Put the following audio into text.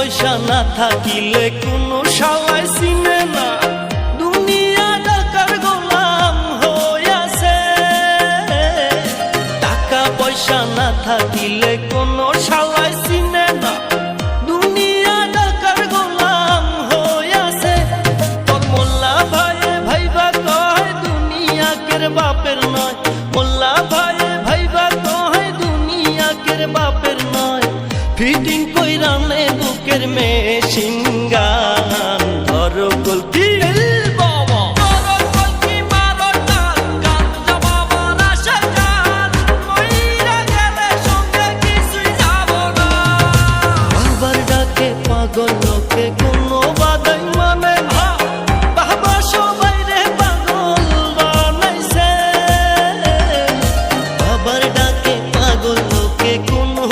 পয়সা না থাকিলে কোনো শালায় চিনে না, দুনিয়া টাকার গোলাম হইয়াছে। টাকা পয়সা না থাকিলে কোনো শালায় চিনে না, দুনিয়া টাকার গোলাম হইয়াছে। তোর মোল্লা ভাইয়ে ভাইবা কয় দুনিয়া কের বাপের নয়, মোল্লা ভাইয়ে ভাইবা কয় দুনিয়া কের বাপের নয়। ফিটিং কইরা নে বুকের মেশিন গান।